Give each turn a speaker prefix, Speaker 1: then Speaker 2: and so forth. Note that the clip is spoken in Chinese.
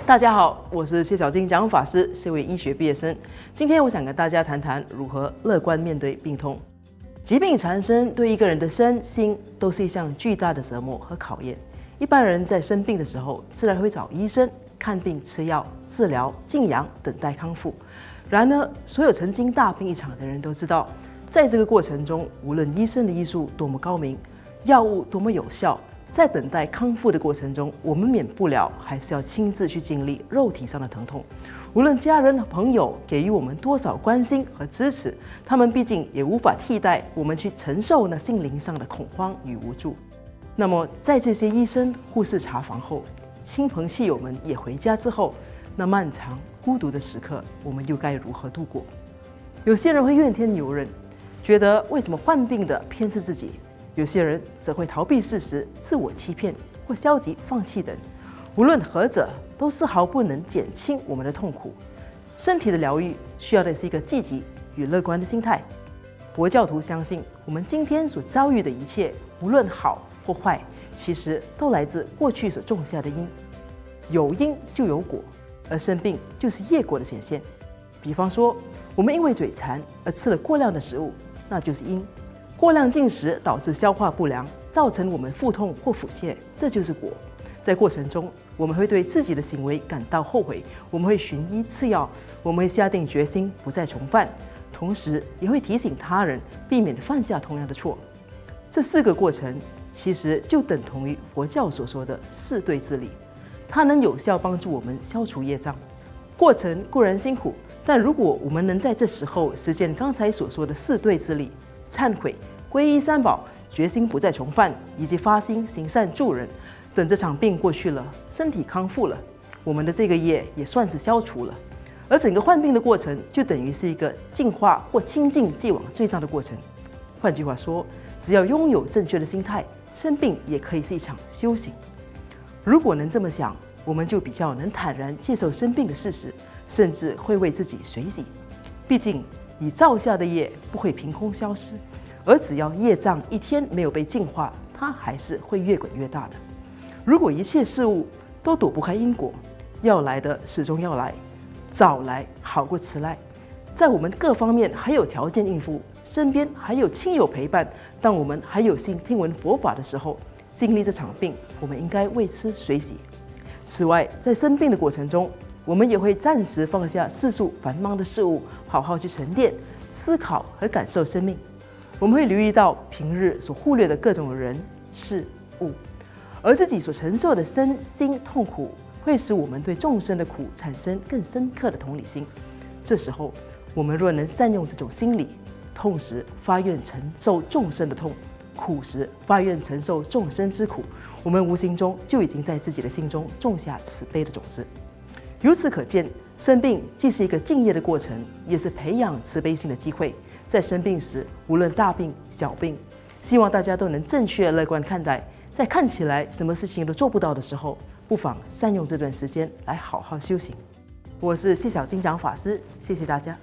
Speaker 1: 大家好，我是谢小金讲法师，是位医学毕业生。今天我想跟大家谈谈如何乐观面对病痛。疾病缠身对一个人的身心都是一项巨大的折磨和考验。一般人在生病的时候，自然会找医生看病、吃药、治疗、静养，等待康复。然而，所有曾经大病一场的人都知道，在这个过程中，无论医生的医术多么高明，药物多么有效，在等待康复的过程中，我们免不了还是要亲自去经历肉体上的疼痛。无论家人和朋友给予我们多少关心和支持，他们毕竟也无法替代我们去承受那心灵上的恐慌与无助。那么，在这些医生、护士查房后，亲朋戚友们也回家之后，那漫长孤独的时刻，我们又该如何度过？有些人会怨天尤人，觉得为什么患病的偏是自己？有些人则会逃避事实、自我欺骗或消极放弃等。无论何者，都丝毫不能减轻我们的痛苦。身体的疗愈需要的是一个积极与乐观的心态。佛教徒相信，我们今天所遭遇的一切，无论好或坏，其实都来自过去所种下的因。有因就有果，而生病就是业果的显现。比方说，我们因为嘴馋而吃了过量的食物，那就是因。过量进食导致消化不良，造成我们腹痛或腹泻，这就是果。在过程中，我们会对自己的行为感到后悔，我们会寻医吃药，我们会下定决心不再重犯，同时也会提醒他人避免犯下同样的错。这4个过程其实就等同于佛教所说的4对治理，它能有效帮助我们消除业障。过程固然辛苦，但如果我们能在这时候实践刚才所说的4对治理，忏悔、皈依三宝、决心不再重犯，以及发心行善助人，等这场病过去了，身体康复了，我们的这个业也算是消除了。而整个患病的过程，就等于是一个净化或清净既往罪障的过程。换句话说，只要拥有正确的心态，生病也可以是一场修行。如果能这么想，我们就比较能坦然接受生病的事实，甚至会为自己随喜。毕竟，已造下的业不会凭空消失，而只要业障一天没有被净化，它还是会越滚越大的。如果一切事物都躲不开因果，要来的始终要来，早来好过迟来。在我们各方面还有条件应付，身边还有亲友陪伴，当我们还有心听闻佛法的时候，经历这场病，我们应该为此随喜。此外，在生病的过程中，我们也会暂时放下世俗繁忙的事物，好好去沉淀、思考和感受生命。我们会留意到平日所忽略的各种人、事、物，而自己所承受的身心痛苦，会使我们对众生的苦产生更深刻的同理心。这时候，我们若能善用这种心理，痛时发愿承受众生的痛，苦时发愿承受众生之苦，我们无形中就已经在自己的心中种下慈悲的种子。由此可见，生病既是一个敬业的过程，也是培养慈悲心的机会。在生病时，无论大病小病，希望大家都能正确乐观看待。在看起来什么事情都做不到的时候，不妨善用这段时间来好好修行。我是谢小金讲法师，谢谢大家。